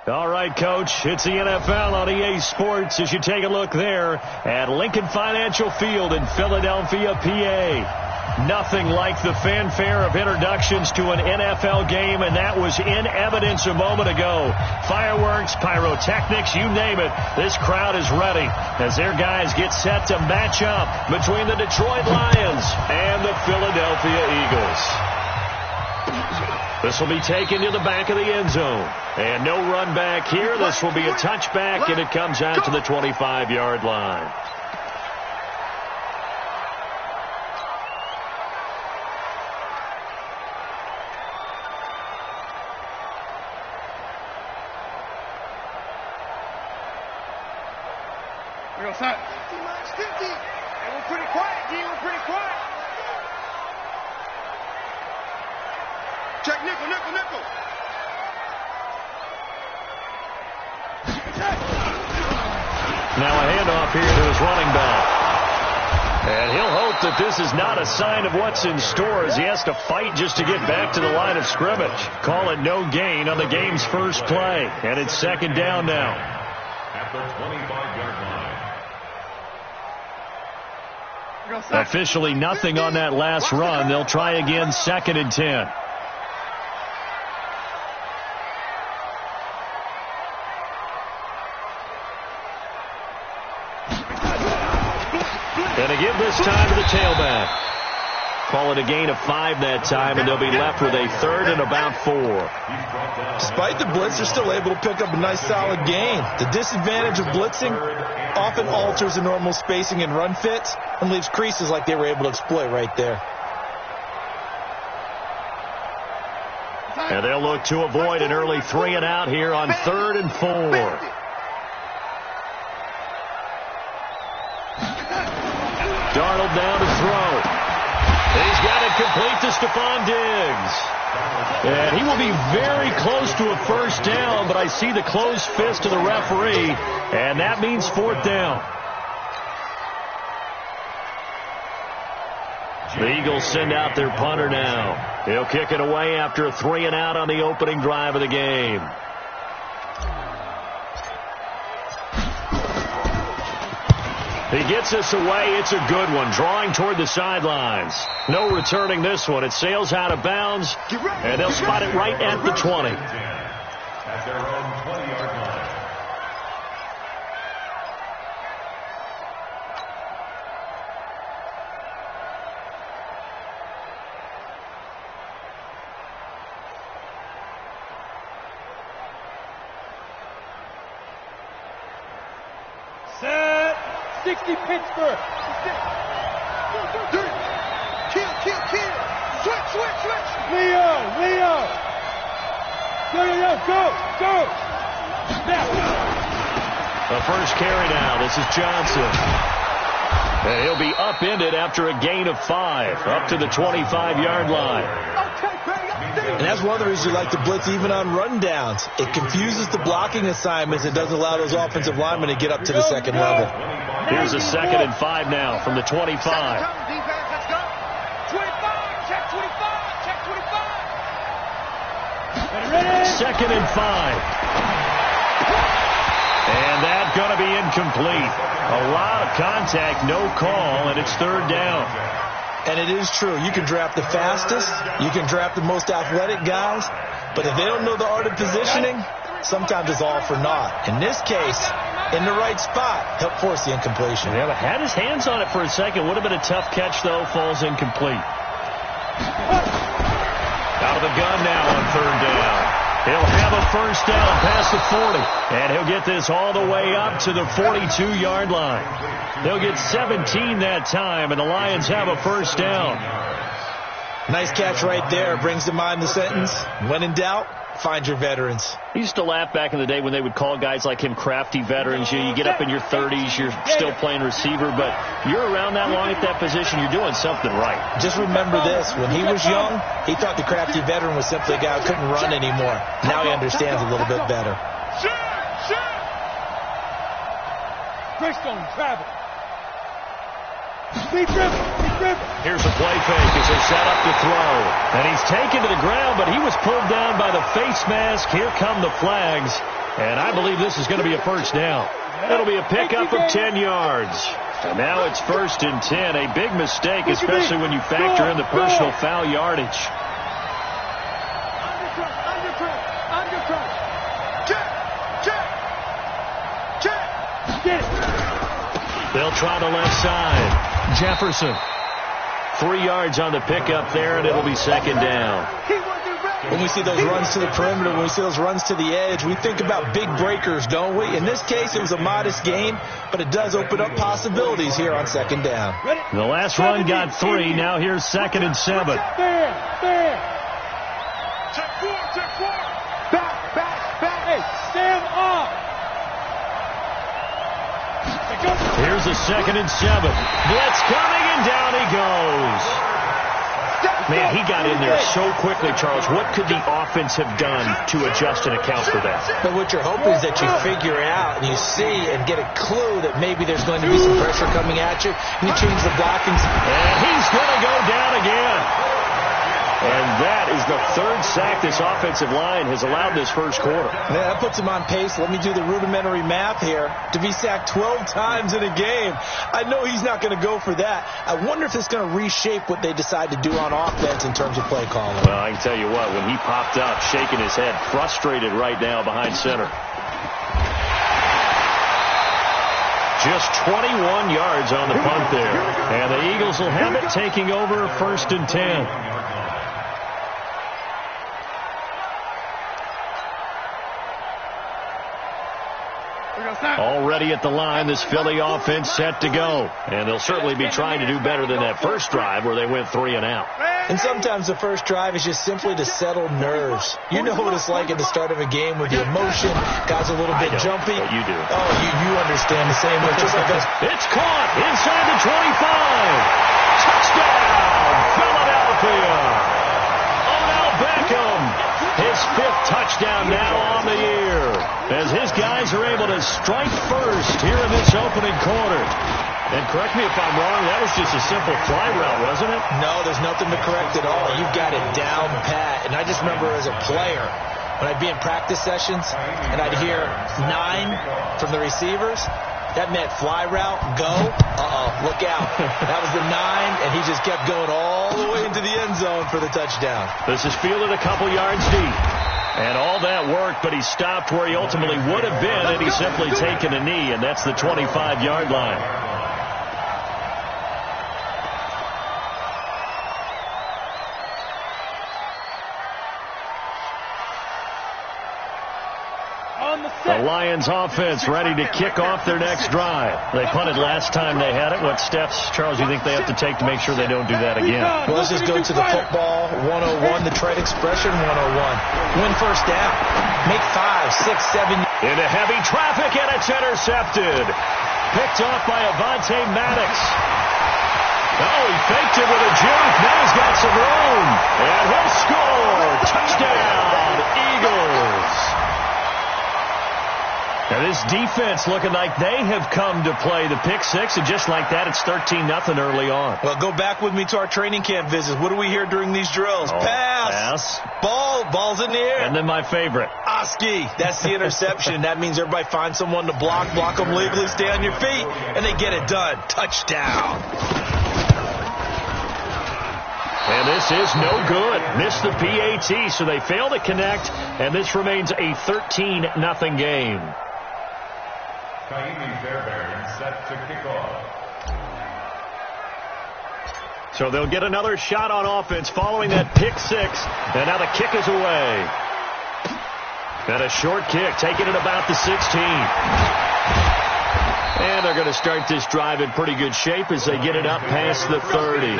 All right, Coach, it's the NFL on EA Sports as you take a look there at Lincoln Financial Field in Philadelphia, PA. Nothing like the fanfare of introductions to an NFL game, and that was in evidence a moment ago. Fireworks, pyrotechnics, you name it. This crowd is ready as their guys get set to match up between the Detroit Lions and the Philadelphia Eagles. This will be taken to the back of the end zone. And no run back here. This will be a touchback, and it comes out to the 25-yard line. We're going to start. 50. And we're pretty quiet, D. We're pretty quiet. Check nickel, nickel, nickel. Now a handoff here to his running back. And he'll hope that this is not a sign of what's in store as he has to fight just to get back to the line of scrimmage. Call it no gain on the game's first play. And it's second down now. At the 25-yard line. Officially nothing on that last run. They'll try again, second and 10. And a give this time to the tailback. Call it a gain of 5 that time, and they'll be left with a third and about 4. Despite the blitz, they're still able to pick up a nice solid gain. The disadvantage of blitzing often alters the normal spacing and run fits and leaves creases like they were able to exploit right there. And they'll look to avoid an early 3 and out here on third and 4. Darnold now to throw. He's got it complete to Stephon Diggs. And he will be very close to a first down, but I see the closed fist of the referee, and that means fourth down. The Eagles send out their punter now. He'll kick it away after a 3 and out on the opening drive of the game. He gets us away. It's a good one. Drawing toward the sidelines. No returning this one. It sails out of bounds, and they'll spot it right at the 20. At their own 20-yard line. Set. 60 Pittsburgh. Kill. Switch. Leo. Go. The first carry now. This is Johnson. And he'll be upended after a gain of 5, up to the 25-yard line. And that's one of the reasons you like to blitz even on run downs. It confuses the blocking assignments. It doesn't allow those offensive linemen to get up to the second level. Here's a 2nd and 5 now from the 25. Let's go. 25. Check 25. 2nd and 5. And that's going to be incomplete. A lot of contact, no call, and it's third down. And it is true. You can draft the fastest. You can draft the most athletic guys. But if they don't know the art of positioning, sometimes it's all for naught. In this case, in the right spot, help force the incompletion. Yeah, but had his hands on it for a second. Would have been a tough catch, though. Falls incomplete. Out of the gun now on third down. He'll have a first down past the 40. And he'll get this all the way up to the 42-yard line. They'll get 17 that time, and the Lions have a first down. Nice catch right there. Brings to mind the sentence, when in doubt, find your veterans. I used to laugh back in the day when they would call guys like him crafty veterans. You get up in your 30s, you're still playing receiver, but you're around that long at that position, you're doing something right. Just remember this. When he was young, he thought the crafty veteran was simply a guy who couldn't run anymore. Now he understands a little bit better. Greystone travel. Be driven. Here's a play fake as they set up to throw. And he's taken to the ground, but he was pulled down by the face mask. Here come the flags. And I believe this is going to be a first down. It'll be a pickup of 10 yards. And now it's 1st and 10. A big mistake, especially when you factor in the personal foul yardage. They'll try the left side. Jefferson. 3 yards on the pickup there, and it'll be 2nd down. When we see those runs to the perimeter, when we see those runs to the edge, we think about big breakers, don't we? In this case, it was a modest gain, but it does open up possibilities here on 2nd down. The last run got 3. Now here's 2nd and 7. There. Check 4. Back. Hey, stand up. Here's a 2nd and 7. Blitz coming, and down he goes. Man, he got in there so quickly, Charles. What could the offense have done to adjust and account for that? But what you're hoping is that you figure out and you see and get a clue that maybe there's going to be some pressure coming at you, and you change the blocking. And he's going to go down again. And that is the 3rd sack this offensive line has allowed this first quarter. Yeah, that puts him on pace. Let me do the rudimentary math here. To be sacked 12 times in a game, I know he's not going to go for that. I wonder if it's going to reshape what they decide to do on offense in terms of play calling. Well, I can tell you what, when he popped up, shaking his head, frustrated right now behind center. Just 21 yards on the punt there. And the Eagles will have it, taking over 1st and 10. Already at the line, this Philly offense set to go. And they'll certainly be trying to do better than that first drive where they went 3 and out. And sometimes the first drive is just simply to settle nerves. You know what it's like at the start of a game with the emotion. Guys a little bit jumpy. But you do. Oh, you understand the same way. Just like us. It's caught inside the 25. Touchdown, Philadelphia. Odell Beckham. His 5th touchdown now on the year, as his guys are able to strike first here in this opening quarter. And correct me if I'm wrong, that was just a simple fly route, wasn't it? No, there's nothing to correct at all. You've got it down pat. And I just remember as a player, when I'd be in practice sessions and I'd hear 9 from the receivers, that meant fly route, go, look out. That was the 9, and he just kept going all the way into the end zone for the touchdown. This is fielded a couple yards deep. And all that worked, but he stopped where he ultimately would have been, and he's simply taken a knee, and that's the 25-yard line. The Lions offense ready to kick off their next drive. They punted last time they had it. What steps, Charles, do you think they have to take to make sure they don't do that again? Well, let's just go to the football 101, the trade expression 101. Win first down. Make 5, 6, 7. Into heavy traffic, and it's intercepted. Picked off by Avonte Maddox. Oh, he faked it with a juke. Now he's got some room. And he'll score. Touchdown, Eagles. Now this defense looking like they have come to play the pick 6, and just like that, it's 13-0 early on. Well, go back with me to our training camp visits. What do we hear during these drills? Pass. Ball's in the air. And then my favorite. Oski. That's the interception. That means everybody finds someone to block them legally, stay on your feet, and they get it done. Touchdown. And this is no good. Missed the PAT, so they fail to connect, and this remains a 13-0 game. Set to kick off. So they'll get another shot on offense following that pick 6, and now the kick is away. And a short kick, taking it about the 16. And they're going to start this drive in pretty good shape as they get it up past the 30.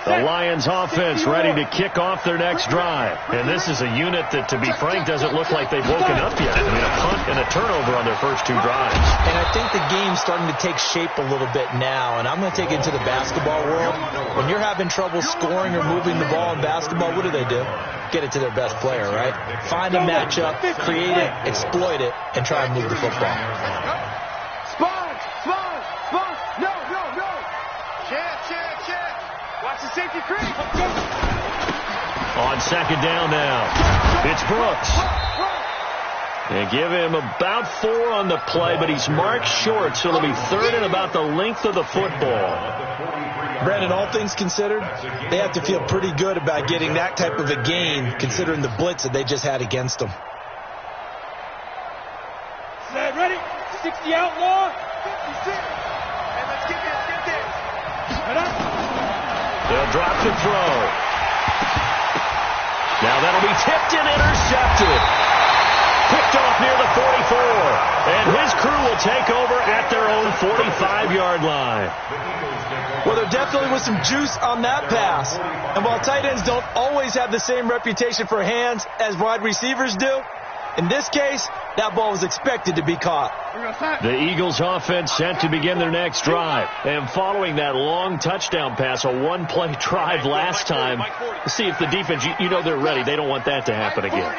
The Lions offense ready to kick off their next drive. And this is a unit that, to be frank, doesn't look like they've woken up yet. I mean, a punt and a turnover on their first 2 drives. And I think the game's starting to take shape a little bit now. And I'm going to take it into the basketball world. When you're having trouble scoring or moving the ball in basketball, what do? Get it to their best player, right? Find a matchup, create it, exploit it, and try and move the football. Spot. No. Chance. the safety crease. On second down now, it's Brooks. And give him about 4 on the play, but he's marked short, so it'll be third and about the length of the football. Brandon, all things considered, they have to feel pretty good about getting that type of a gain, considering the blitz that they just had against them. Set, ready? 60 outlaw. 56. And let's get this. Head up. They'll drop the throw. Now that'll be tipped and intercepted. Picked off near the 44. And his crew will take over at their own 45-yard line. Well, there definitely was some juice on that pass. And while tight ends don't always have the same reputation for hands as wide receivers do, in this case, that ball was expected to be caught. The Eagles offense set to begin their next drive. And following that long touchdown pass, a one-play drive last time, see if the defense, you know they're ready. They don't want that to happen again.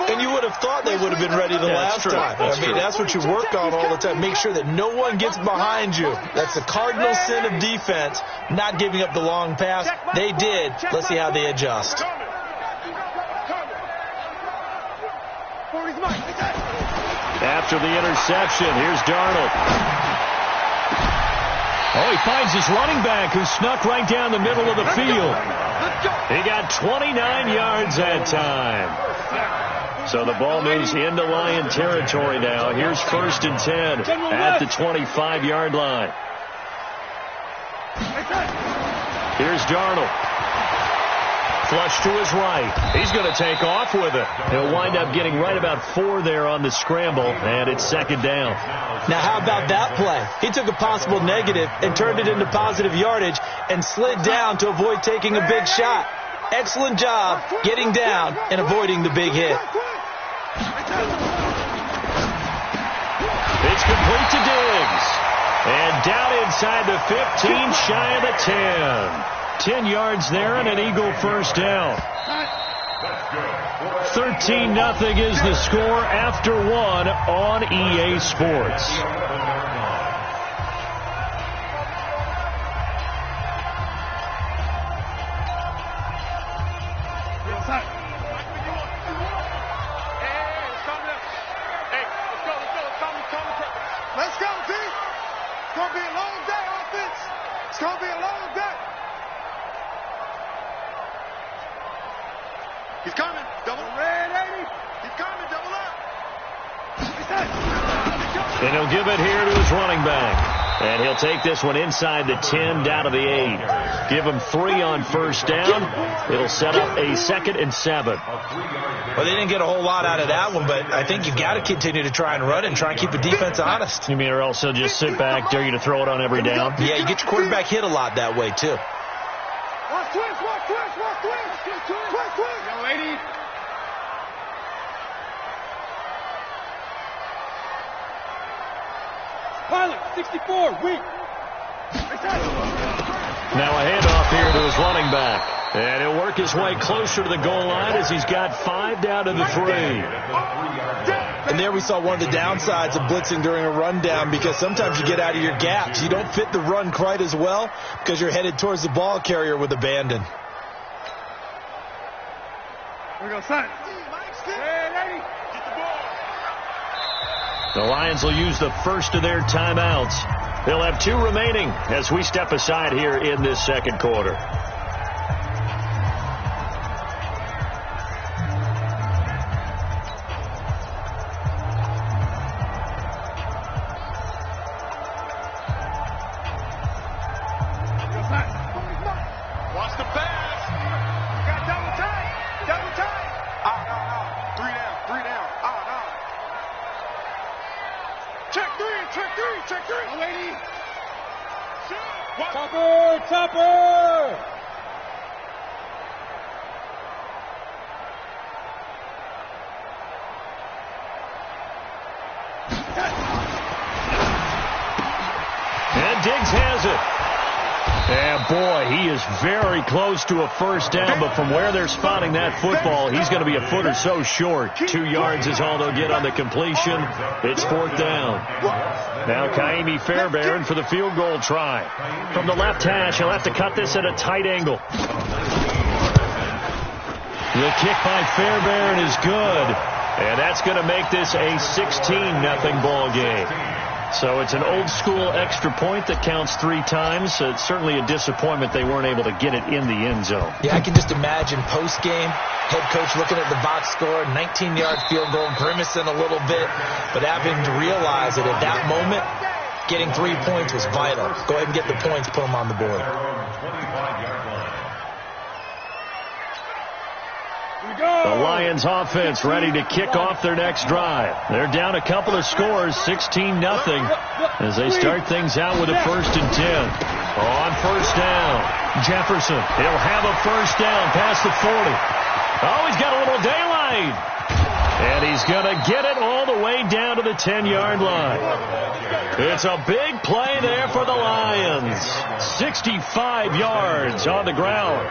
And you would have thought they would have been ready the last time. That's what you work on all the time. Make sure that no one gets behind you. That's the cardinal sin of defense, not giving up the long pass. They did. Let's see how they adjust. After the interception, here's Darnold. Oh, he finds his running back who snuck right down the middle of the field. He got 29 yards that time. So the ball moves into Lion territory now. Here's 1st and 10 at the 25-yard line. Here's Darnold. Flush to his right. He's going to take off with it. He'll wind up getting right about 4 there on the scramble, and it's 2nd down. Now, how about that play? He took a possible negative and turned it into positive yardage and slid down to avoid taking a big shot. Excellent job getting down and avoiding the big hit. It's complete to Diggs. And down inside the 15, shy of the 10. 10 yards there and an Eagle first down. 13-0 is the score after 1 on EA Sports. Let's go, D. It's going to be a long day, offense. It's going to be a long day. He's coming. Double red 80. He's coming. Double up. And he'll give it here to his running back. And he'll take this one inside the 10 down to the 8. Give him 3 on first down. It'll set up a 2nd and 7. Well, they didn't get a whole lot out of that one, but I think you've got to continue to try and run and try and keep the defense honest. You mean or else he'll just sit back, dare you to throw it on every down? Yeah, you get your quarterback hit a lot that way, too. Watch twist. Yo, lady. Pilot, 64, weak. Now a handoff here to his running back. And he'll work his way closer to the goal line as he's got 5 down to the 3. And there we saw one of the downsides of blitzing during a rundown, because sometimes you get out of your gaps. You don't fit the run quite as well because you're headed towards the ball carrier with abandon. Here we go, son. Hey, lady. Get the ball. The Lions will use the first of their timeouts. They'll have 2 remaining as we step aside here in this second quarter. Watch the pass. Got double tight. Three down. Check three. Oh, lady. Topper. And Diggs has it. And boy, he is very close to a first down, but from where they're spotting that football, he's going to be a foot or so short. 2 yards is all they'll get on the completion. It's 4th down. Now Kaimi Fairbairn for the field goal try. From the left hash, he'll have to cut this at a tight angle. The kick by Fairbairn is good, and that's going to make this a 16-0 ball game. So it's an old-school extra point that counts 3 times. So it's certainly a disappointment they weren't able to get it in the end zone. Yeah, I can just imagine post-game, head coach looking at the box score, 19-yard field goal, grimacing a little bit, but having to realize that at that moment, getting 3 points was vital. Go ahead and get the points, put them on the board. The Lions offense ready to kick off their next drive. They're down a couple of scores, 16-0, as they start things out with a 1st and 10. On first down, Jefferson. He'll have a first down past the 40. Oh, he's got a little daylight. And he's going to get it all the way down to the 10-yard line. It's a big play there for the Lions. 65 yards on the ground.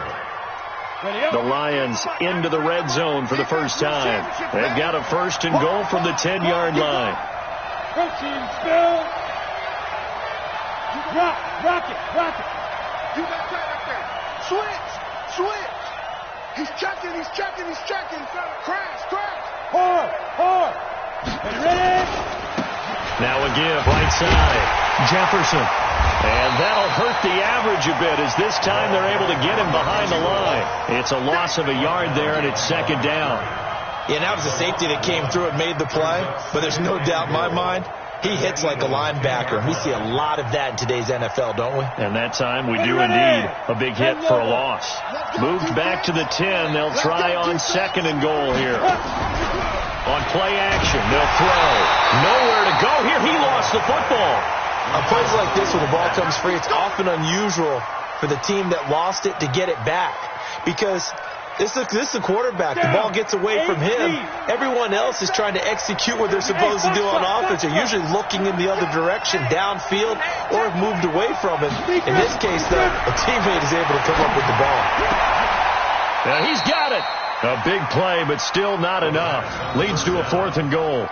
The Lions into the red zone for the first time. They've got a 1st and goal from the 10-yard line. Rock it. You got that right there. Switch. He's checking. Crash. Hard. Ready? Now a give, right side. Jefferson. And that'll hurt the average a bit, as this time they're able to get him behind the line. It's a loss of a yard there, and it's 2nd down. Yeah, that was the safety that came through and made the play, but there's no doubt in my mind, he hits like a linebacker, and we see a lot of that in today's NFL, don't we? And that time we do indeed a big hit for a loss. Moved back to the 10. They'll try on 2nd and goal here. On play action, they'll throw. Nowhere to go here. He lost the football. On plays like this, when the ball comes free, it's often unusual for the team that lost it to get it back, because this is a quarterback. The ball gets away from him. Everyone else is trying to execute what they're supposed to do on offense. They're usually looking in the other direction, downfield, or have moved away from it. In this case, though, a teammate is able to come up with the ball. Now he's got it. A big play, but still not enough. Leads to a 4th and goal.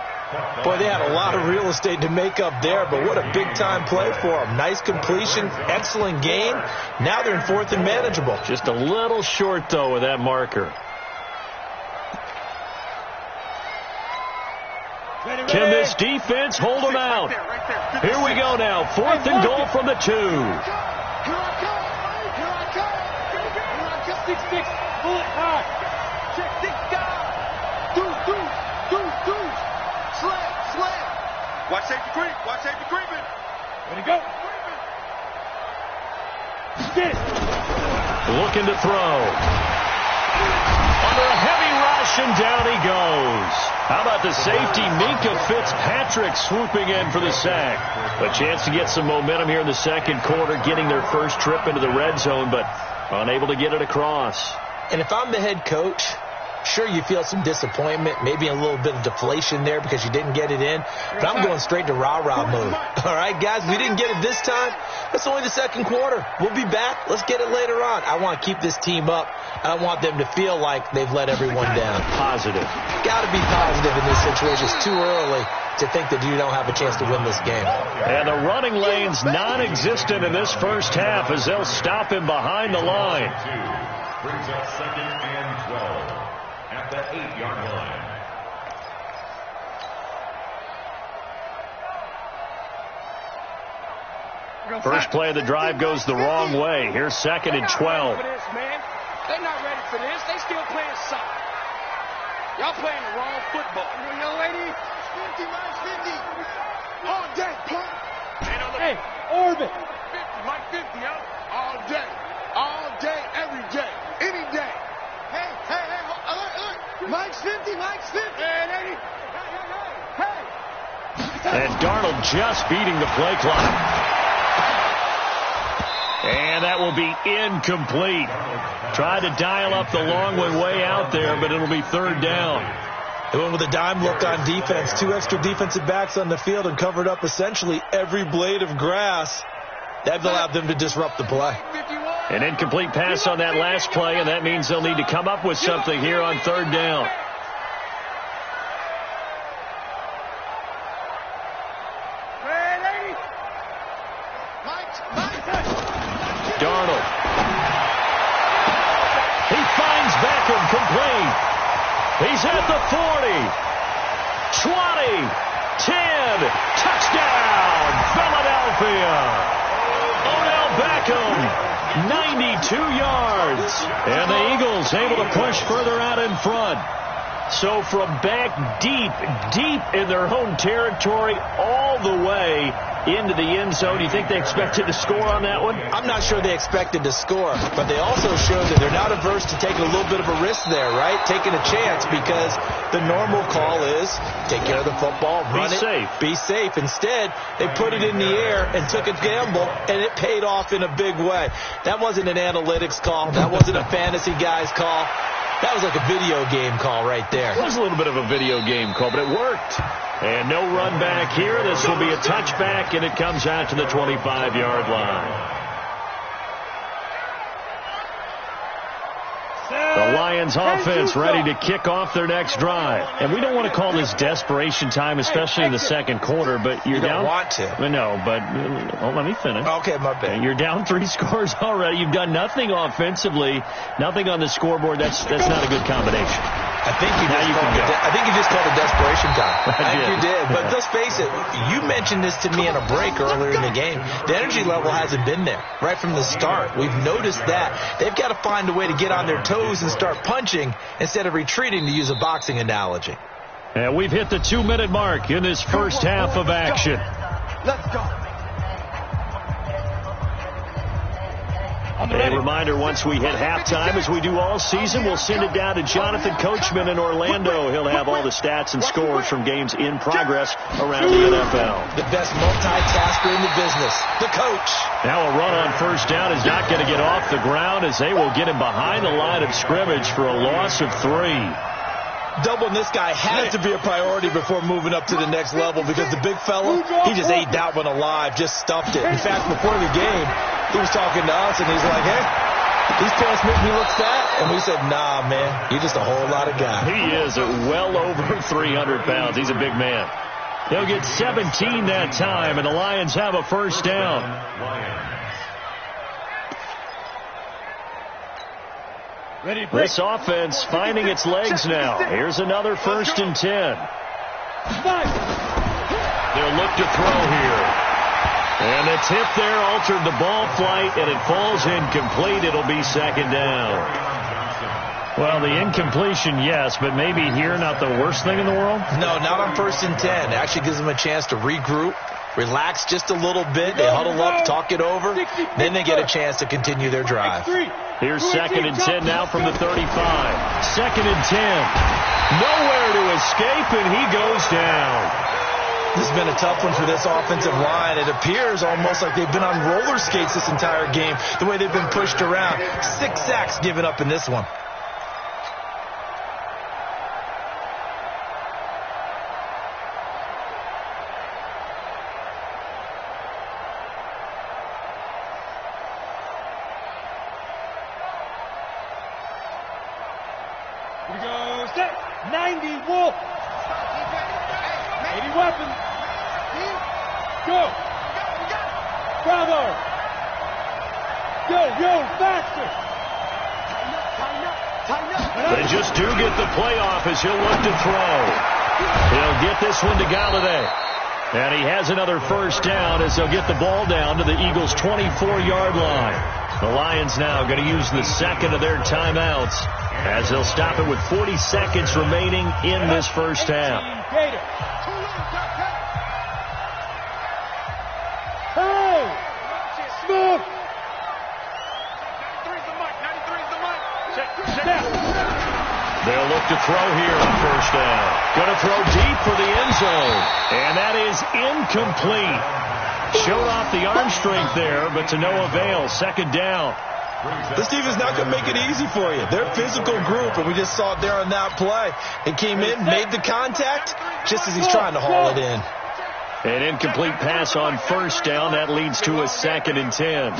Boy, they had a lot of real estate to make up there, but what a big-time play for them. Nice completion, excellent gain. Now they're in 4th and manageable. Just a little short, though, with that marker. Can this defense hold them out? Here we go now. 4th and goal from the 2. Here I come. 6-6. Pull it high. Check 6 guys. Do. Slam. Watch safety creeping. Ready to go. Get it. Looking to throw. Under a heavy rush, and down he goes. How about the safety, Minka Fitzpatrick, swooping in for the sack. A chance to get some momentum here in the 2nd quarter, getting their first trip into the red zone, but unable to get it across. And if I'm the head coach, sure, you feel some disappointment, maybe a little bit of deflation there because you didn't get it in, but I'm going straight to rah-rah mode. All right, guys, we didn't get it this time. It's only the 2nd quarter. We'll be back. Let's get it later on. I want to keep this team up. I want them to feel like they've let everyone down. Positive. Got to be positive in this situation. It's too early to think that you don't have a chance to win this game. And the running lane's non-existent in this first half, as they'll stop him behind the line. Brings up 2nd and 12 at the 8-yard line. First play of the drive goes the wrong way. Here's 2nd and 12. They're not ready for this. They still playing soccer. Y'all playing the wrong football. Young lady, 50, minus 50. All day, punk. Hey, orbit. 50, Mike 50, huh? All day. All day, every day. Any day. Hey, look. Mike's 50, Mike's 50. Hey. And Darnold just beating the play clock. And that will be incomplete. Tried to dial up the long one way out there, but it'll be 3rd down. They went with a dime look on defense. 2 extra defensive backs on the field and covered up essentially every blade of grass. That allowed them to disrupt the play. An incomplete pass on that last play, and that means they'll need to come up with something here on third down. Darnold. He finds Beckham complete. He's at the 40, 20, 10, touchdown, Philadelphia. Odell Beckham, 92 yards. And the Eagles able to push further out in front. So from back deep in their home territory all the way into the end zone, you think they expected to score on that one? I'm not sure they expected to score, but they also showed that they're not averse to taking a little bit of a risk there, right? Taking a chance, because the normal call is take care of the football, run it, be safe. Instead, they put it in the air and took a gamble, and it paid off in a big way. That wasn't an analytics call. That wasn't a fantasy guy's call. That was like a video game call right there. It was a little bit of a video game call, but it worked. And no run back here. This will be a touchback, and it comes out to the 25-yard line. The Lions offense ready to kick off their next drive. And we don't want to call this desperation time, especially in the second quarter, but you're down. You don't want to. No, but let me finish. Okay, my bad. You're down 3 scores already. You've done nothing offensively, nothing on the scoreboard. That's not a good combination. I think you just called it desperation time. I think you did. But let's face it, you mentioned this to me in a break earlier in the game. The energy level hasn't been there right from the start. We've noticed that. They've got to find a way to get on their toes and start punching instead of retreating, to use a boxing analogy. And we've hit the 2-minute mark in this first half of action. Let's go. A reminder, once we hit halftime, as we do all season, we'll send it down to Jonathan Coachman in Orlando. He'll have all the stats and scores from games in progress around the NFL. The best multitasker in the business, the coach. Now a run on first down is not going to get off the ground, as they will get him behind the line of scrimmage for a loss of 3. Doubling this guy has to be a priority before moving up to the next level, because the big fella, he just ate that one alive, just stuffed it. In fact, before the game, he was talking to us, and he's like, hey, these pants make me look fat. And we said, nah, man, you're just a whole lot of guy. He is well over 300 pounds. He's a big man. They'll get 17 that time, and the Lions have a first down. This offense finding its legs now. Here's another 1st and 10. They'll look to throw here. And the tip there altered the ball flight, and it falls incomplete. It'll be 2nd down. Well, the incompletion, yes, but maybe here not the worst thing in the world? No, not on 1st and 10. It actually gives them a chance to regroup, relax just a little bit. They huddle up, talk it over. Then they get a chance to continue their drive. Here's 2nd and 10 now from the 35. 2nd and 10. Nowhere to escape, and he goes down. This has been a tough one for this offensive line. It appears almost like they've been on roller skates this entire game, the way they've been pushed around. 6 sacks given up in this one. Here we go. Set. 90 Wolf. 80 weapons. Go. Bravo. Yo, faster. They just do get the playoff as he'll look to throw. He'll get this one to Galladay. And he has another first down as they'll get the ball down to the Eagles' 24-yard line. The Lions now going to use the 2nd of their timeouts as they'll stop it with 40 seconds remaining in this first half. Hey! Smith! They'll look to throw here on first down. Going to throw deep for the end zone. And that is incomplete. Showed off the arm strength there, but to no avail. 2nd down. This defense not going to make it easy for you. They're a physical group, and we just saw it there on that play. It came in, made the contact, just as he's trying to haul it in. An incomplete pass on first down. That leads to a 2nd and 10.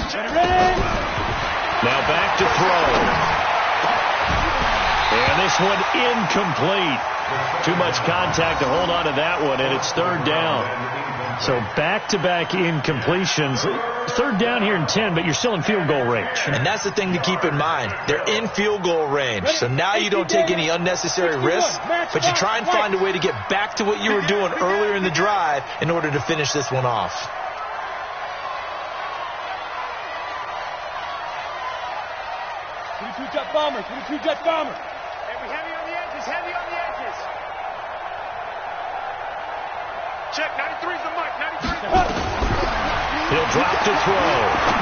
Now back to throw. And this one incomplete. Too much contact to hold on to that one, and it's 3rd down. So back-to-back incompletions. 3rd down here in 10, but you're still in field goal range. And that's the thing to keep in mind. They're in field goal range. So now you don't take any unnecessary risks, but you try and find a way to get back to what you were doing earlier in the drive in order to finish this one off. Jet bomber, 22 jet bomber. Heavy on the edges, heavy on the edges. Check, 93's the mic, 93's He'll drop to throw.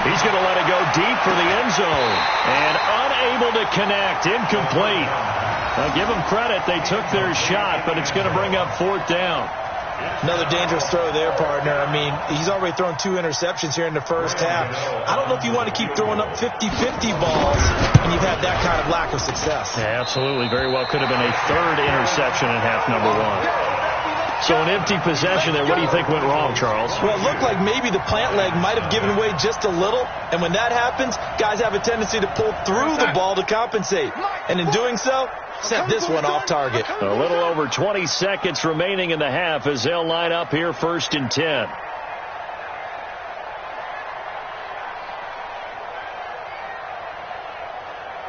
He's going to let it go deep for the end zone. And unable to connect, incomplete. Now give them credit, they took their shot, but it's going to bring up 4th down. Another dangerous throw there, partner. I mean, he's already thrown 2 interceptions here in the first half. I don't know if you want to keep throwing up 50-50 balls when you've had that kind of lack of success. Yeah, absolutely. Very well could have been a 3rd interception in half number 1. So an empty possession there. What do you think went wrong, Charles? Well, it looked like maybe the plant leg might have given way just a little. And when that happens, guys have a tendency to pull through the ball to compensate. And in doing so, sent this one off target. A little over 20 seconds remaining in the half as they'll line up here 1st and 10.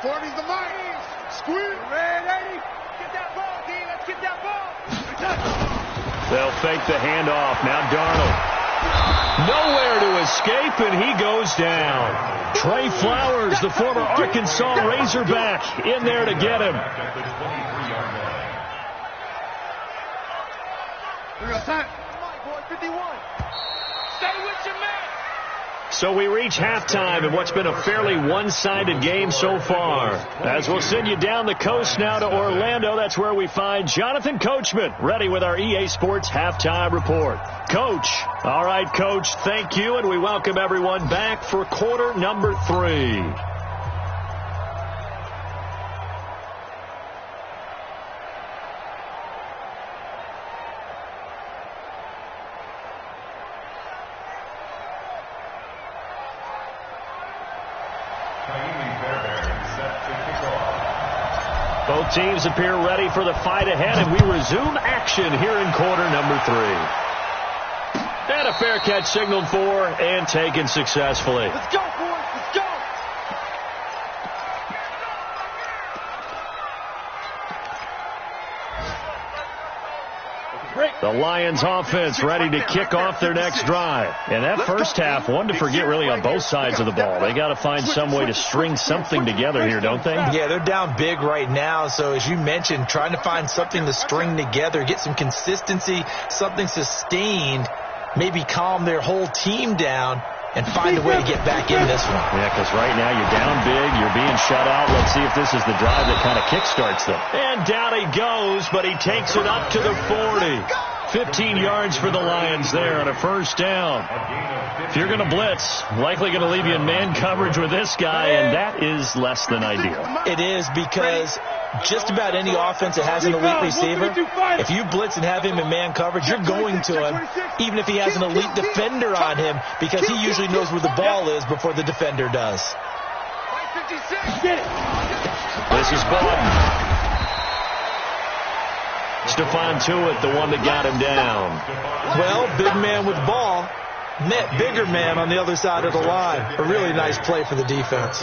Forty's the mic. Squeeze. Red 80. Get that ball, D. Let's get that ball. They'll fake the handoff. Now Darnold. Nowhere to escape, and he goes down. Trey Flowers, the former Arkansas Razorback, in there to get him. We got time. 51. Stay with your man. So we reach halftime in what's been a fairly one-sided game so far. As we'll send you down the coast now to Orlando, that's where we find Jonathan Coachman, ready with our EA Sports Halftime Report. Coach. All right, Coach, thank you, and we welcome everyone back for quarter number 3. Both teams appear ready for the fight ahead, and we resume action here in quarter number 3. And a fair catch signaled for and taken successfully. Let's go, boys. Let's go. The Lions offense ready to kick off their next drive. And that first half, one to forget really on both sides of the ball. They got to find some way to string something together here, don't they? Yeah, they're down big right now. So as you mentioned, trying to find something to string together, get some consistency, something sustained, maybe calm their whole team down and find a way to get back in this one. Yeah, because right now you're down big, you're being shut out. Let's see if this is the drive that kind of kickstarts them. And down he goes, but he takes it up to the 40. 15 yards for the Lions there on a first down. If you're going to blitz, likely going to leave you in man coverage with this guy, and that is less than ideal. It is, because just about any offense that has an elite receiver, if you blitz and have him in man coverage, you're going to him, even if he has an elite defender on him, because he usually knows where the ball is before the defender does. This is Bowden. Stephon Tuitt, the one that got him down. Well, big man with ball met bigger man on the other side of the line. A really nice play for the defense.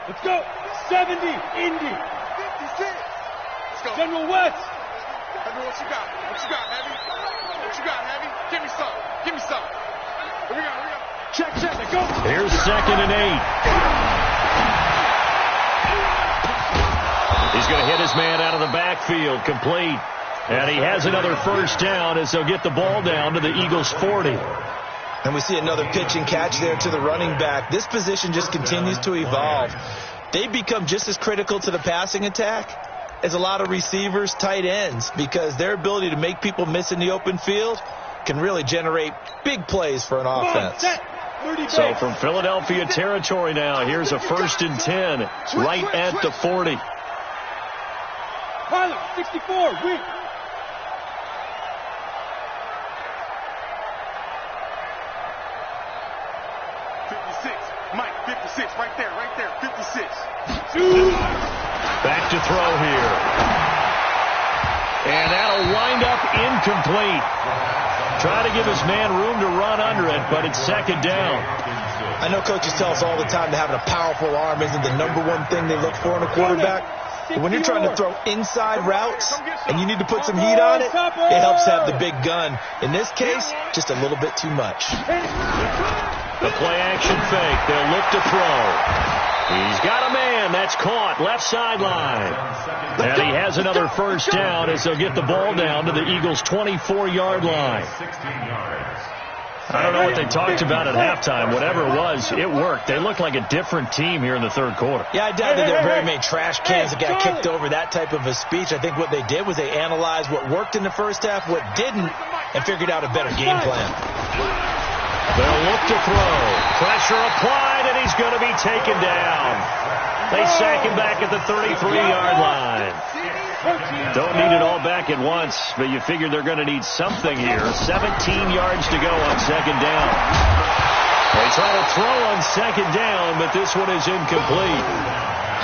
Let's go. 70, Indy. 56. Let's go. General West. Heavy, what you got? What you got, Heavy? What you got, Heavy? Give me some. Give me some. Here we go. Here we go. Check, check. Let's go. Here's 2nd and 8. He's going to hit his man out of the backfield, complete. And he has another first down as they'll get the ball down to the Eagles' 40. And we see another pitch and catch there to the running back. This position just continues to evolve. They've become just as critical to the passing attack as a lot of receivers, tight ends, because their ability to make people miss in the open field can really generate big plays for an offense. So from Philadelphia territory now, here's a 1st and 10, right at the 40. Tyler, 64, win. 56, Mike, 56, right there, 56. Back to throw here. And that'll wind up incomplete. Try to give his man room to run under it, but it's 2nd down. I know coaches tell us all the time that having a powerful arm isn't the #1 thing they look for in a quarterback. But when you're trying to throw inside routes and you need to put some heat on it, it helps to have the big gun. In this case, just a little bit too much. The play-action fake. They'll look to throw. He's got a man. That's caught. Left sideline. And he has another 1st down as they'll get the ball down to the Eagles' 24-yard line. I don't know what they talked about at halftime. Whatever it was, it worked. They looked like a different team here in the 3rd quarter. Yeah, I doubt that there are very many trash cans that got kicked over that type of a speech. I think what they did was they analyzed what worked in the 1st half, what didn't, and figured out a better game plan. They'll look to throw. Pressure applied, and he's going to be taken down. They sack him back at the 33-yard line. Don't need it all back at once, but you figure they're going to need something here. 17 yards to go on 2nd down. They try to throw on 2nd down, but this one is incomplete.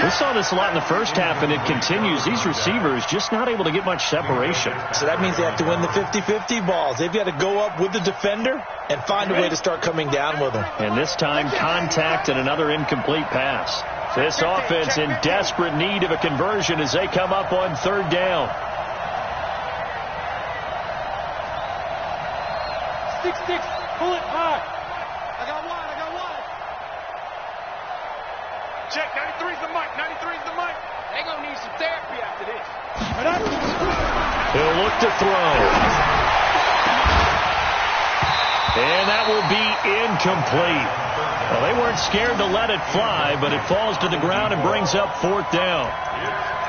We saw this a lot in the 1st half, and it continues. These receivers just not able to get much separation. So that means they have to win the 50-50 balls. They've got to go up with the defender and find a way to start coming down with them. And this time, contact and another incomplete pass. This offense in desperate need of a conversion as they come up on 3rd down. 6-6, pull it high. I got one. Check, 93's the mic, 93's the mic. They're going to need some therapy after this. He'll look to throw. And that will be incomplete. Well, they weren't scared to let it fly, but it falls to the ground and brings up 4th down.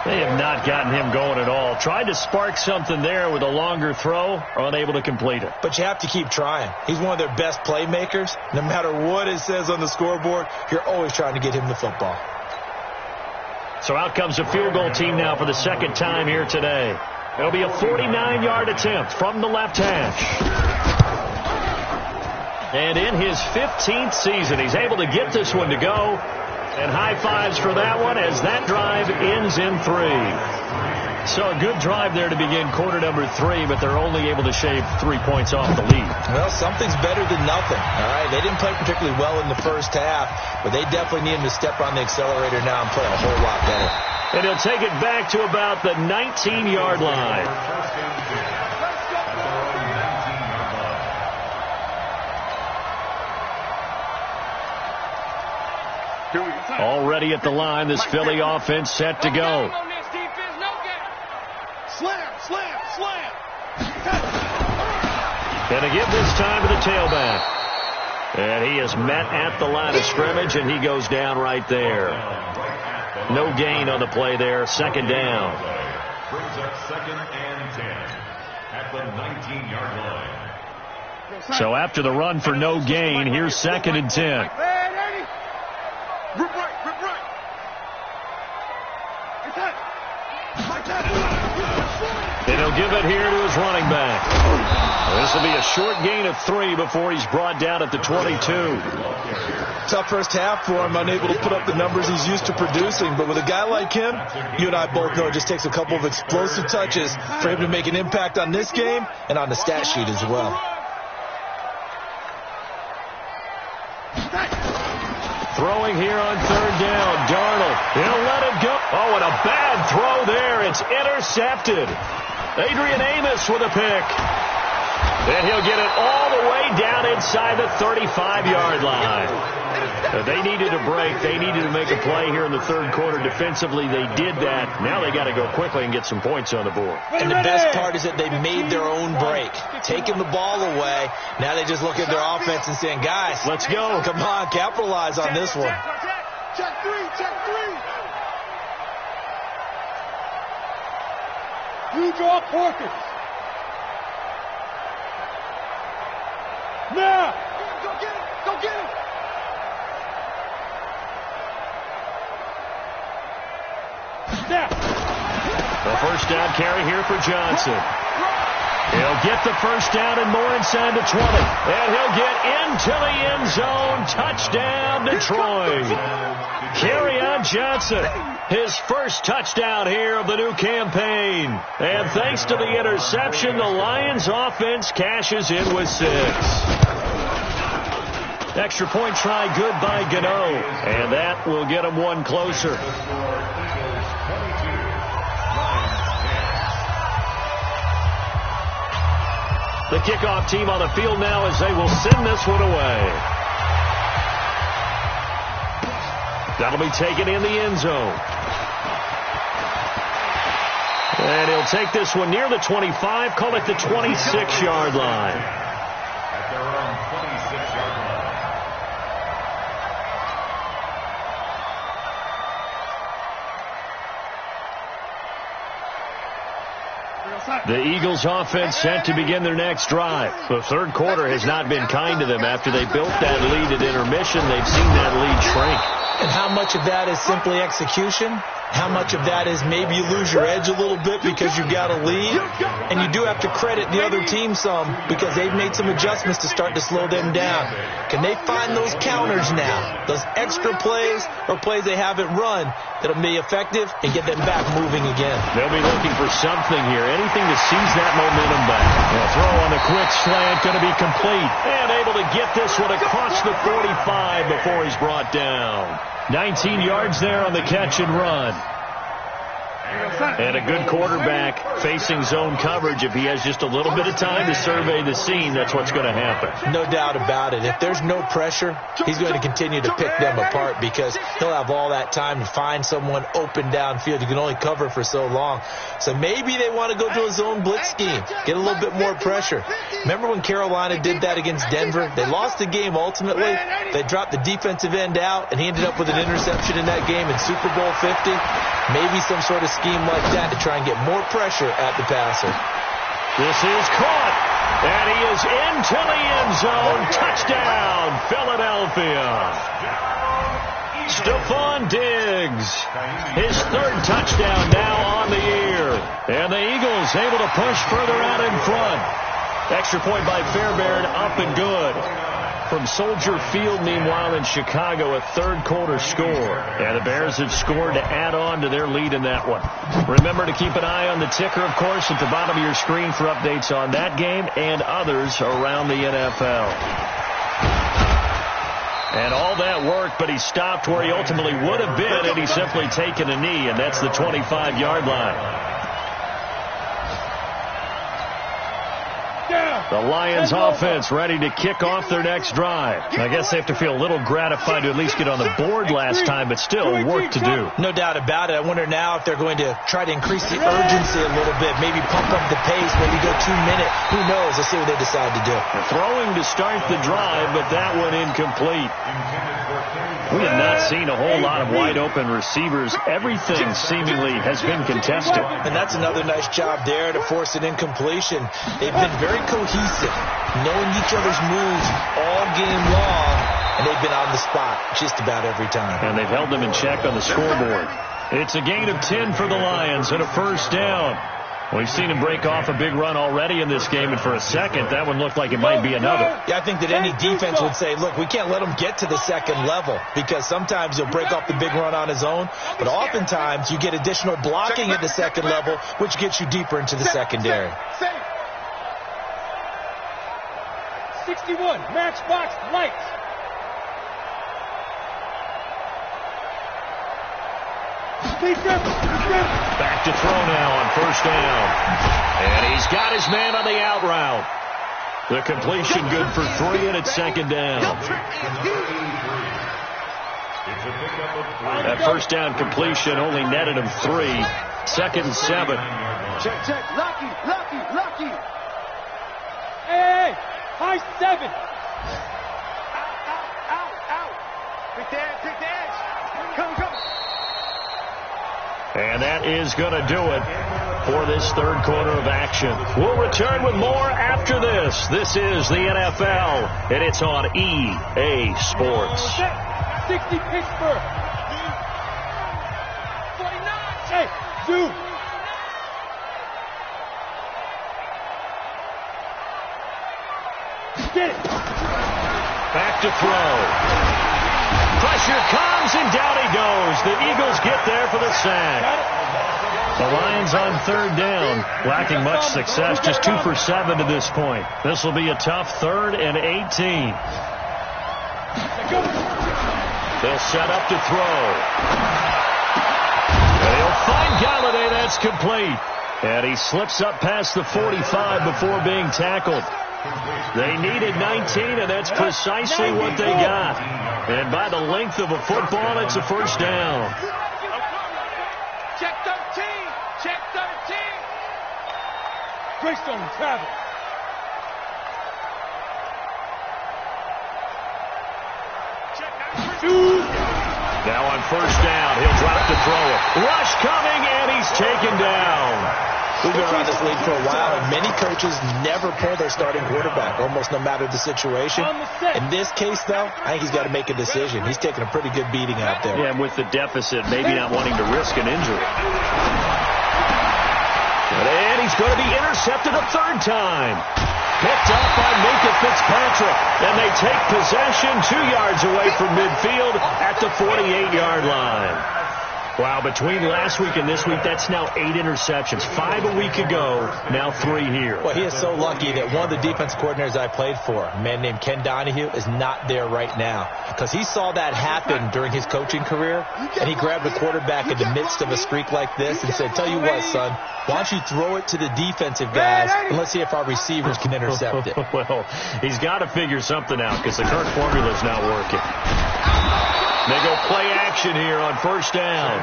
They have not gotten him going at all. Tried to spark something there with a longer throw, unable to complete it. But you have to keep trying. He's one of their best playmakers. No matter what it says on the scoreboard, you're always trying to get him the football. So out comes the field goal team now for the 2nd time here today. It'll be a 49-yard attempt from the left hash. And in his 15th season, he's able to get this one to go. And high fives for that one as that drive ends in 3. So a good drive there to begin quarter number 3, but they're only able to shave 3 points off the lead. Well, something's better than nothing. All right, they didn't play particularly well in the 1st half, but they definitely need him to step on the accelerator now and play a whole lot better. And he'll take it back to about the 19-yard line. Already at the line, this Philly offense set to go. Slam. Going to give this time to the tailback. And he is met at the line of scrimmage, and he goes down right there. No gain on the play there. 2nd down. Brings up 2nd and 10 at the 19-yard line. So after the run for no gain, here's 2nd and 10. Rip right. And he'll give it here to his running back. This will be a short gain of 3 before he's brought down at the 22. Tough 1st half for him, unable to put up the numbers he's used to producing. But with a guy like him, you and I both know it just takes a couple of explosive touches for him to make an impact on this game and on the stat sheet as well. Throwing here on 3rd down. Darnold, he'll let it go. Oh, and a bad throw there. It's intercepted. Adrian Amos with a pick. And he'll get it all the way down inside the 35-yard line. They needed a break. They needed to make a play here in the 3rd quarter. Defensively, they did that. Now they got to go quickly and get some points on the board. And the best part is that they made their own break, taking the ball away. Now they just look at their offense and saying, guys, let's go. Come on, capitalize on this one. Check 3. You draw Porkins. Now. Go get it. First down carry here for Johnson. He'll get the first down and more inside the 20. And he'll get into the end zone. Touchdown, Detroit. Kerryon Johnson, his first touchdown here of the new campaign. And thanks to the interception, the Lions offense cashes in with 6. Extra point try good by Gano. And that will get him one closer. The kickoff team on the field now as they will send this one away. That'll be taken in the end zone. And he'll take this one near the 25, call it the 26-yard line. At their own 26-yard line. The Eagles offense set to begin their next drive. The third quarter has not been kind to them. After they built that lead at intermission, they've seen that lead shrink. And how much of that is simply execution? How much of that is maybe you lose your edge a little bit because you've got a lead? And you do have to credit the other team some because they've made some adjustments to start to slow them down. Can they find those counters now? Those extra plays or plays they haven't run that'll be effective and get them back moving again. They'll be looking for something here, anything to seize that momentum back. The throw on the quick slant going to be complete and able to get this one across the 45 before he's brought down. 19 yards there on the catch and run. And a good quarterback facing zone coverage. If he has just a little bit of time to survey the scene, that's what's going to happen. No doubt about it. If there's no pressure, he's going to continue to pick them apart because he'll have all that time to find someone open downfield. You can only cover for so long. So maybe they want to go to a zone blitz scheme, get a little bit more pressure. Remember when Carolina did that against Denver? They lost the game ultimately. They dropped the defensive end out, and he ended up with an interception in that game in Super Bowl 50. Maybe some sort of scheme like that to try and get more pressure at the passer. This is caught, and he is into the end zone. Touchdown, Philadelphia. Stephon Diggs, his third touchdown now on the year. And the Eagles able to push further out in front. Extra point by Fairbairn, up and good. From Soldier Field, meanwhile, in Chicago, a third-quarter score. And the Bears have scored to add on to their lead in that one. Remember to keep an eye on the ticker, of course, at the bottom of your screen for updates on that game and others around the NFL. And all that worked, but he stopped where he ultimately would have been had he simply taken a knee, and that's the 25-yard line. The Lions offense ready to kick off their next drive. I guess they have to feel a little gratified to at least get on the board last time, but still work to do. No doubt about it. I wonder now if they're going to try to increase the urgency a little bit, maybe pump up the pace, maybe go 2 minutes. Who knows? Let's see what they decide to do. Throwing to start the drive, but that one incomplete. We have not seen a whole lot of wide-open receivers. Everything seemingly has been contested. And that's another nice job there to force an incompletion. They've been very cohesive, knowing each other's moves all game long, and they've been on the spot just about every time. And they've held them in check on the scoreboard. It's a gain of 10 for the Lions and a first down. We've seen him break off a big run already in this game, and for a second, that one looked like it might be another. Yeah, I think that any defense would say, look, we can't let him get to the second level because sometimes he'll break off the big run on his own, but oftentimes you get additional blocking at the second level, which gets you deeper into the secondary. 61, matchbox lights. Back to throw now on first down. And he's got his man on the out route. The completion good for 3, and it's second down. That first down completion only netted him 3. 2nd and 7. Check. Lucky. Hey. High 7. Out. Pick the edge. Come. And that is going to do it for this third quarter of action. We'll return with more after this. This is the NFL, and it's on EA Sports. 60 Pittsburgh. 49. Hey, dude. Back to throw. Pressure comes, and down he goes. The Eagles get there for the sack. The Lions on third down, lacking much success, just 2 for 7 to this point. This will be a tough 3rd and 18. They'll set up to throw. And he'll find Galladay. That's complete. And he slips up past the 45 before being tackled. They needed 19, and that's precisely what they got. And by the length of a football, it's a first down. Check 13. Check 13. Greystone travel. Now on first down, he'll drop to throw it. Rush coming, and he's taken down. We've been around this league for a while, and many coaches never pull their starting quarterback, almost no matter the situation. In this case, though, I think he's got to make a decision. He's taking a pretty good beating out there. Yeah, and with the deficit, maybe not wanting to risk an injury. And he's going to be intercepted a 3rd time. Picked up by Minka Fitzpatrick. And they take possession 2 yards away from midfield at the 48-yard line. Wow, between last week and this week, that's now 8 interceptions. 5 a week ago, now 3 here. Well, he is so lucky that one of the defense coordinators I played for, a man named Ken Donahue, is not there right now. Because he saw that happen during his coaching career, and he grabbed the quarterback in the midst of a streak like this and said, tell you what, son, why don't you throw it to the defensive guys, and let's see if our receivers can intercept it. Well, he's got to figure something out because the current formula is not working. They go play action here on first down.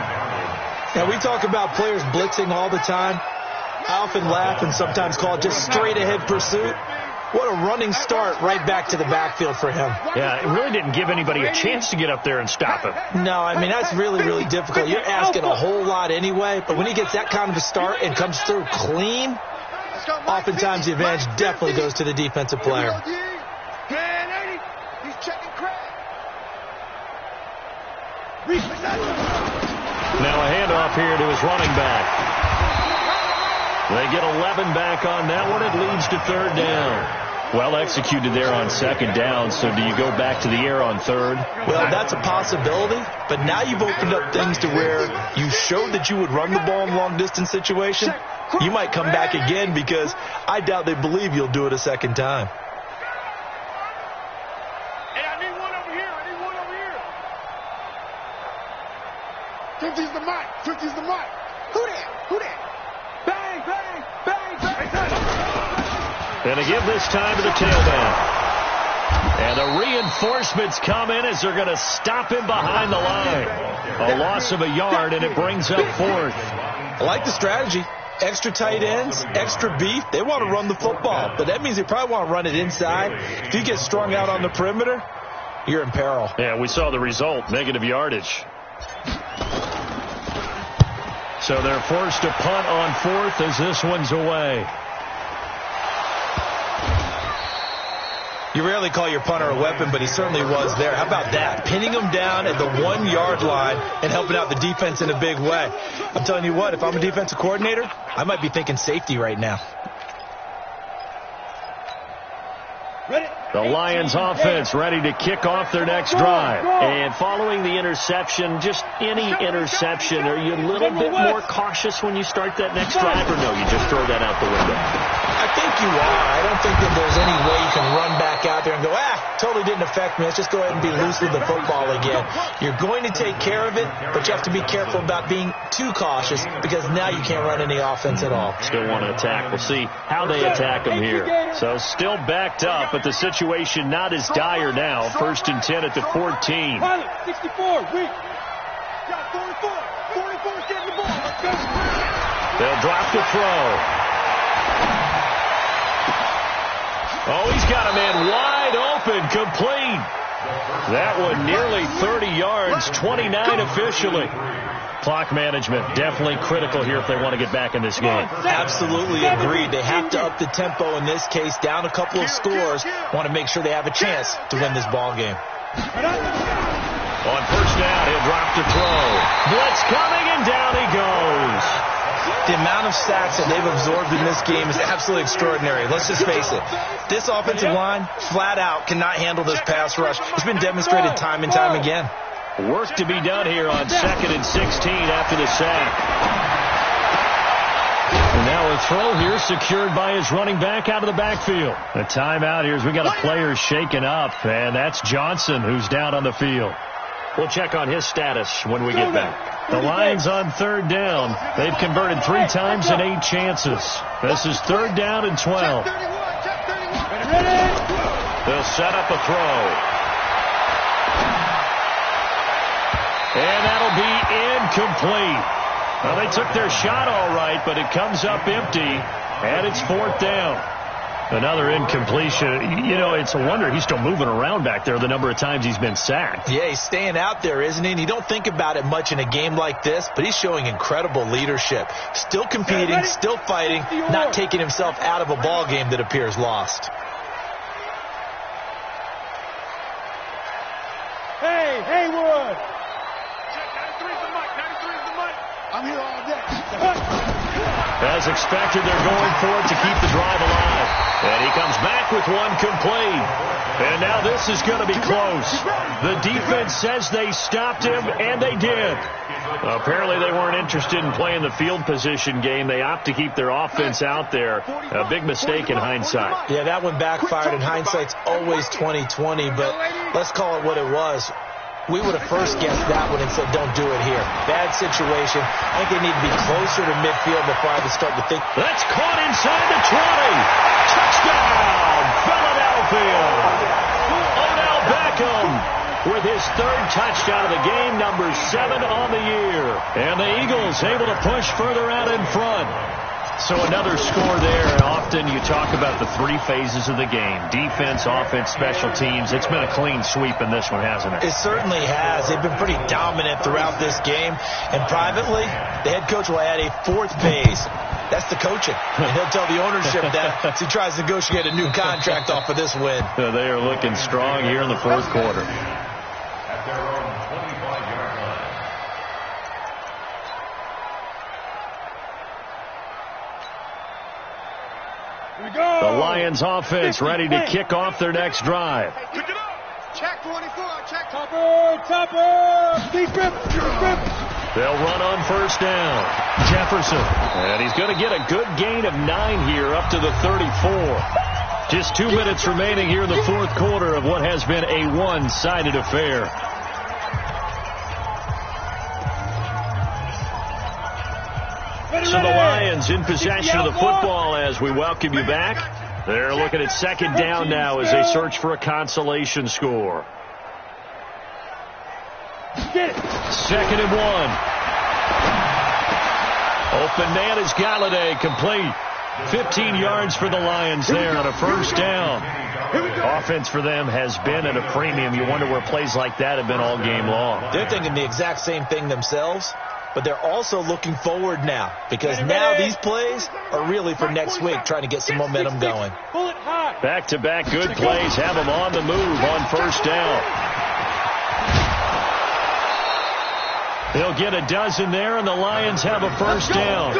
Now, we talk about players blitzing all the time. I often laugh and sometimes call it just straight-ahead pursuit. What a running start right back to the backfield for him. Yeah, it really didn't give anybody a chance to get up there and stop him. No, I mean, that's really, really difficult. You're asking a whole lot anyway, but when he gets that kind of a start and comes through clean, oftentimes the advantage definitely goes to the defensive player. He's checking crack. Now a handoff here to his running back. They get 11 back on that one. It leads to 3rd down. Well executed there on 2nd down, so do you go back to the air on 3rd? Well, that's a possibility, but now you've opened up things to where you showed that you would run the ball in long-distance situation. You might come back again because I doubt they believe you'll do it a 2nd time. Hey, I need one over here. 50's the mic. 50's the mic. Who that? Bang, bang, bang, bang. And they give this time to the tailback. And the reinforcements come in as they're going to stop him behind the line. A loss of a yard, and it brings up 4th. I like the strategy. Extra tight ends, extra beef. They want to run the football, but that means they probably want to run it inside. If you get strung out on the perimeter, you're in peril. Yeah, we saw the result, negative yardage. So they're forced to punt on 4th as this one's away. You rarely call your punter a weapon, but he certainly was there. How about that? Pinning him down at the 1-yard line and helping out the defense in a big way. I'm telling you what, if I'm a defensive coordinator, I might be thinking safety right now. The Lions offense ready to kick off their next drive. And following the interception, just any interception, are you a little bit more cautious when you start that next drive, or no, you just throw that out the window? I think you are. I don't think that there's any way you can run back out there and go, totally didn't affect me. Let's just go ahead and be loose with the football again. You're going to take care of it, but you have to be careful about being too cautious because now you can't run any offense at all. Still want to attack. We'll see how they attack them here. So still backed up, but the situation not as dire now. 1st and 10 at the 14. 64, weak. Got 44. 44's getting the ball. Let's go. They'll drop the throw. Oh, he's got a man wide open, complete. That one nearly 30 yards, 29 officially. Clock management definitely critical here if they want to get back in this game. Absolutely agreed. They have to up the tempo in this case, down a couple of scores. Want to make sure they have a chance to win this ball game. On first down, he'll drop to throw. Blitz coming, and down he goes. The amount of sacks that they've absorbed in this game is absolutely extraordinary. Let's just face it. This offensive line, flat out, cannot handle this pass rush. It's been demonstrated time and time again. Work to be done here on 2nd and 16 after the sack. And now a throw here secured by his running back out of the backfield. A timeout here as we got a player shaken up, and that's Johnson who's down on the field. We'll check on his status when we get back. The Lions on 3rd down. They've converted 3 times in 8 chances. This is 3rd down and 12. They'll set up a throw. And that'll be incomplete. Well, they took their shot all right, but it comes up empty, and it's 4th down. Another incompletion. You know, it's a wonder he's still moving around back there the number of times he's been sacked. Yeah, he's staying out there, isn't he? And you don't think about it much in a game like this, but he's showing incredible leadership. Still competing, still fighting, not taking himself out of a ball game that appears lost. Hey, Haywood! 93's the mic, 93's the mic. I'm here all day. As expected, they're going for it to keep the drive alive. And he comes back with one complete. And now this is going to be close. The defense says they stopped him, and they did. Apparently they weren't interested in playing the field position game. They opt to keep their offense out there. A big mistake in hindsight. Yeah, that one backfired, and hindsight's always 20/20, but let's call it what it was. We would have first guessed that one and said, don't do it here. Bad situation. I think they need to be closer to midfield before I even start to think. That's caught inside the 20. Touchdown, Philadelphia. Odell Beckham with his 3rd touchdown of the game, number 7 on the year. And the Eagles able to push further out in front. So another score there, and often you talk about the 3 phases of the game. Defense, offense, special teams. It's been a clean sweep in this one, hasn't it? It certainly has. They've been pretty dominant throughout this game. And privately, the head coach will add a 4th phase. That's the coaching. And he'll tell the ownership that as he tries to negotiate a new contract off of this win. They are looking strong here in the 4th quarter. At their own 25-yard line. The Lions offense ready to kick off their next drive. Pick it up. Check 24. Check. Topper. Deep grip. They'll run on 1st down. Jefferson. And he's going to get a good gain of 9 here up to the 34. Just 2 minutes remaining here in the 4th quarter of what has been a one-sided affair. So the Lions in possession of the football as we welcome you back. They're looking at 2nd down now as they search for a consolation score. 2nd and 1. Open man is Galladay, complete. 15 yards for the Lions there on a 1st down. Offense for them has been at a premium. You wonder where plays like that have been all game long. They're thinking the exact same thing themselves. But they're also looking forward now, because now these plays are really for next week, trying to get some momentum going. Back-to-back good plays have them on the move on 1st down. They'll get a dozen there, and the Lions have a 1st down.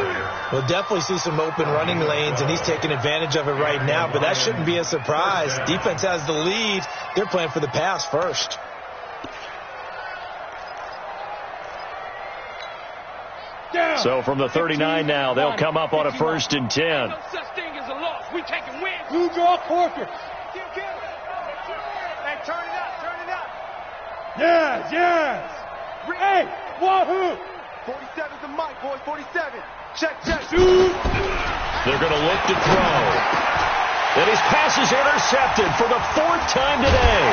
We'll definitely see some open running lanes, and he's taking advantage of it right now, but that shouldn't be a surprise. Defense has the lead. They're playing for the pass first. So from the 39 now, they'll come up on a 1st and 10. No such thing as a loss. We taking wins. Who draw Corker? Hey, turn it up. Yes. Hey, wahoo. 47's the mic, boys. 47. Check. Shoot. They're going to look to throw. And his pass is intercepted for the 4th time today.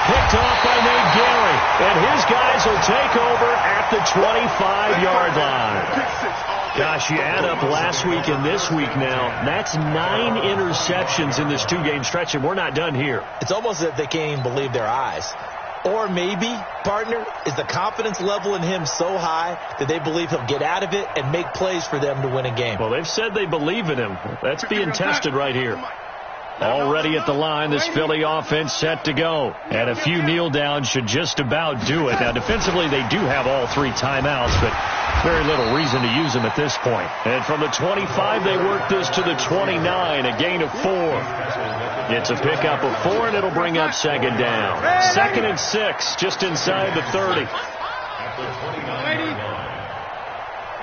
Picked off by Nate Gary. And his guys will take over at the 25-yard line. Gosh, you add up last week and this week now. That's 9 interceptions in this 2-game stretch, and we're not done here. It's almost as if they can't even believe their eyes. Or maybe, partner, is the confidence level in him so high that they believe he'll get out of it and make plays for them to win a game. Well, they've said they believe in him. That's being tested right here. Already at the line, this Philly offense set to go. And a few kneel downs should just about do it. Now, defensively, they do have all 3 timeouts, but very little reason to use them at this point. And from the 25, they work this to the 29, a gain of 4. It's a pickup of 4, and it'll bring up second down. 2nd and 6, just inside the 30. Here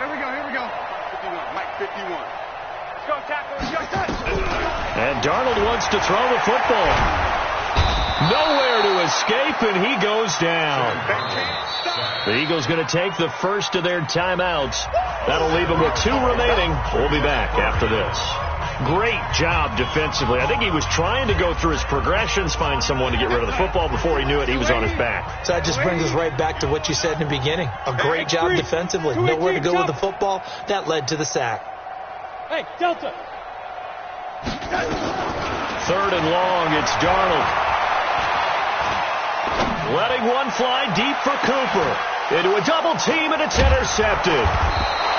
we go. 51, Mike, 51. Let's go, tackle. And Darnold wants to throw the football. Nowhere to escape, and he goes down. The Eagles going to take the first of their timeouts. That'll leave them with 2 remaining. We'll be back after this. Great job defensively. I think he was trying to go through his progressions, find someone to get rid of the football. Before he knew it, he was on his back. So that just brings us right back to what you said in the beginning. A great job defensively. Nowhere to go with the football. That led to the sack. Hey, Delta. 3rd and long, it's Darnold. Letting one fly deep for Cooper. Into a double team, and it's intercepted.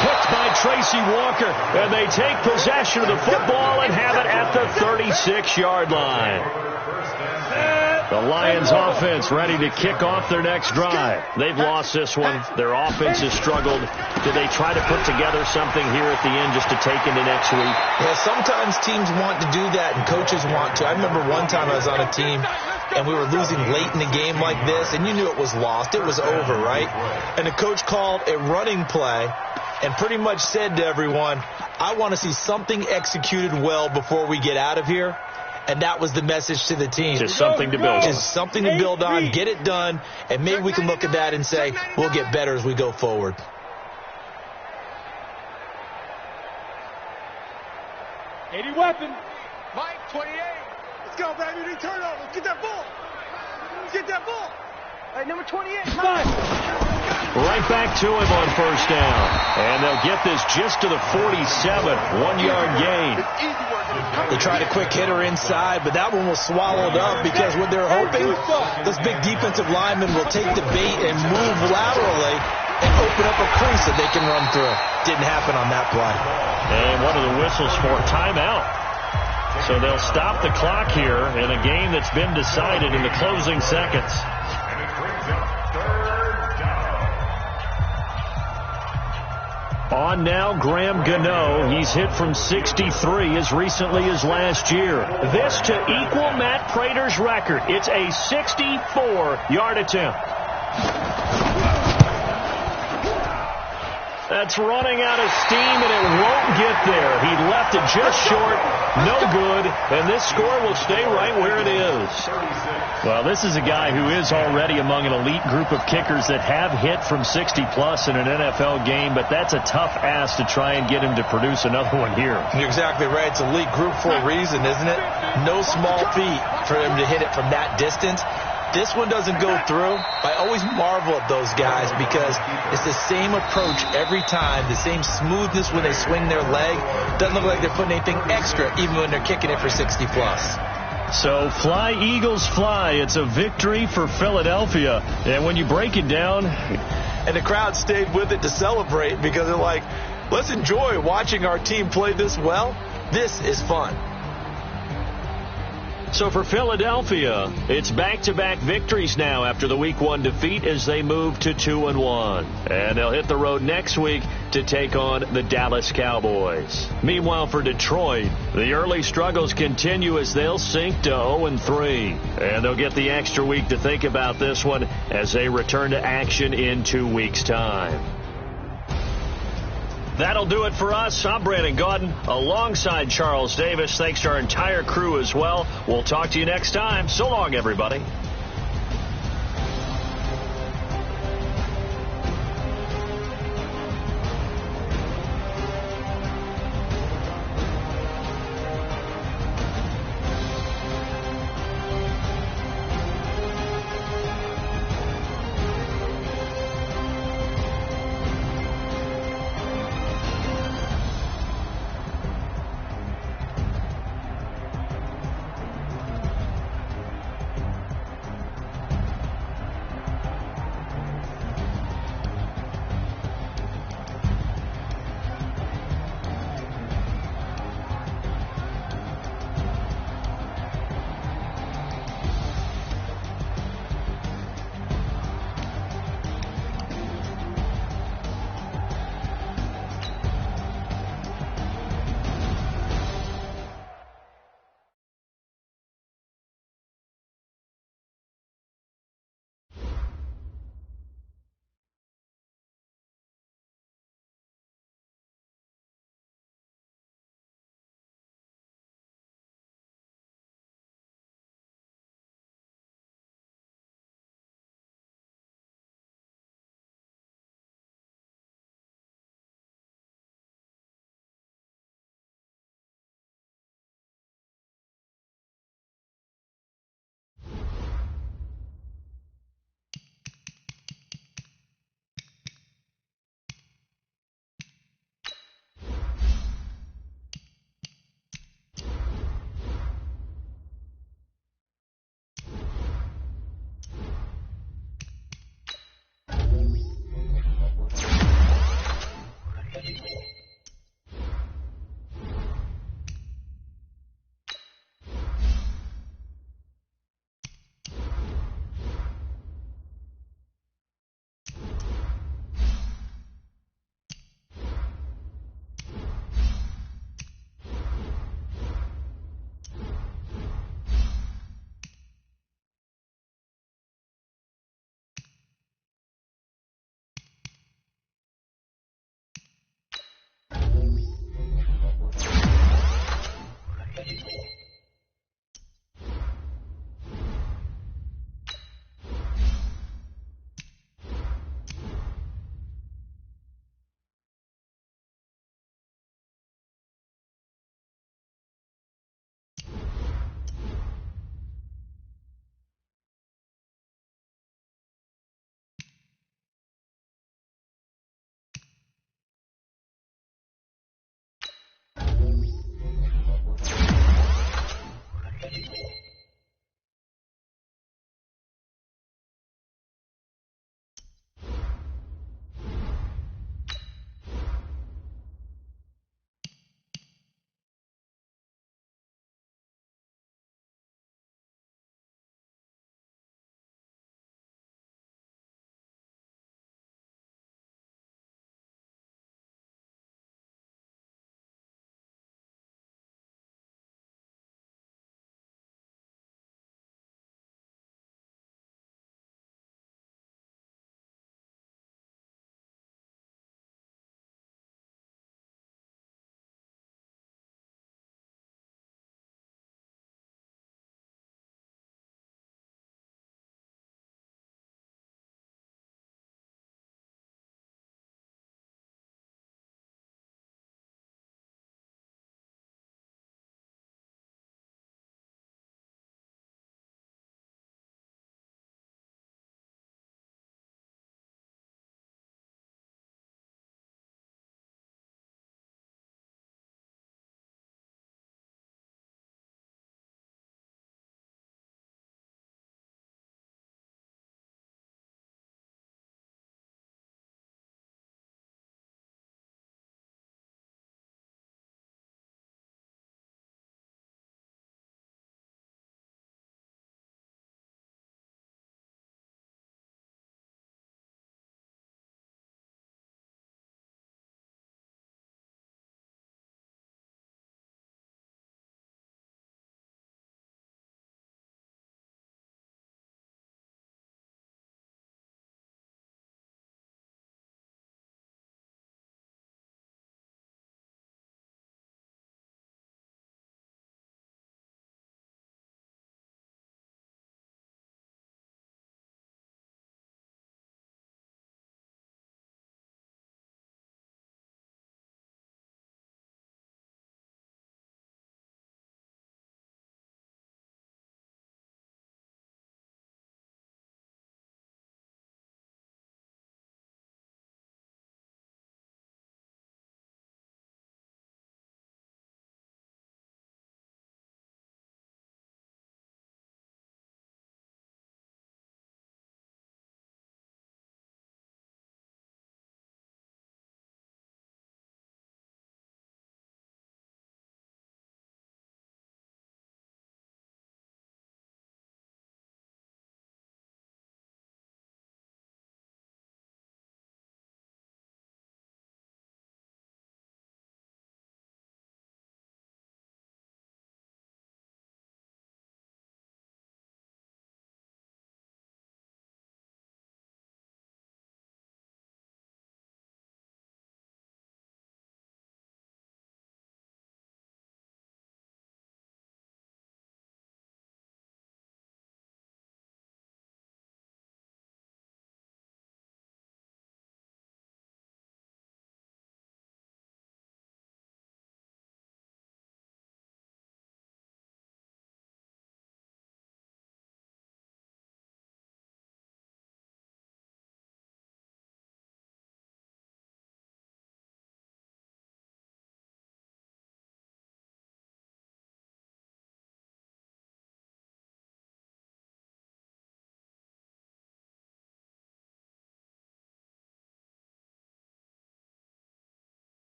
Picked by Tracy Walker, and they take possession of the football and have it at the 36-yard line. The Lions offense ready to kick off their next drive. They've lost this one. Their offense has struggled. Do they try to put together something here at the end just to take into next week? Yeah, sometimes teams want to do that, and coaches want to. I remember one time I was on a team, and we were losing late in the game like this, and you knew it was lost. It was over, right? And the coach called a running play and pretty much said to everyone, I want to see something executed well before we get out of here. And that was the message to the team. Just something to build on. Just something to build on, get it done, and maybe we can look at that and say, we'll get better as we go forward. '80 weapon. Mike, 28. Let's go, baby. They turn over. Let's get that ball. Let's get that ball. Hey, number 28. Right back to him on 1st down. And they'll get this just to the 47. 1-yard gain. They tried a quick hitter inside, but that one was swallowed up because what they're hoping, this big defensive lineman will take the bait and move laterally and open up a crease that they can run through. Didn't happen on that play. And what are the whistles for? Timeout. So they'll stop the clock here in a game that's been decided in the closing seconds. On now, Graham Gano. He's hit from 63 as recently as last year. This to equal Matt Prater's record. It's a 64-yard attempt. That's running out of steam, and it won't get there. He left it just short, no good, and this score will stay right where it is. Well, this is a guy who is already among an elite group of kickers that have hit from 60-plus in an NFL game, but that's a tough ask to try and get him to produce another one here. You're exactly right. It's an elite group for a reason, isn't it? No small feat for him to hit it from that distance. This one doesn't go through. I always marvel at those guys because it's the same approach every time, the same smoothness when they swing their leg. Doesn't look like they're putting anything extra even when they're kicking it for 60-plus. So fly, Eagles, fly. It's a victory for Philadelphia. And when you break it down, and the crowd stayed with it to celebrate because they're like, let's enjoy watching our team play this well. This is fun. So for Philadelphia, it's back-to-back victories now after the Week 1 defeat as they move to 2-1. And they'll hit the road next week to take on the Dallas Cowboys. Meanwhile, for Detroit, the early struggles continue as they'll sink to 0-3. And they'll get the extra week to think about this one as they return to action in 2 weeks' time. That'll do it for us. I'm Brandon Gaudin alongside Charles Davis. Thanks to our entire crew as well. We'll talk to you next time. So long, everybody.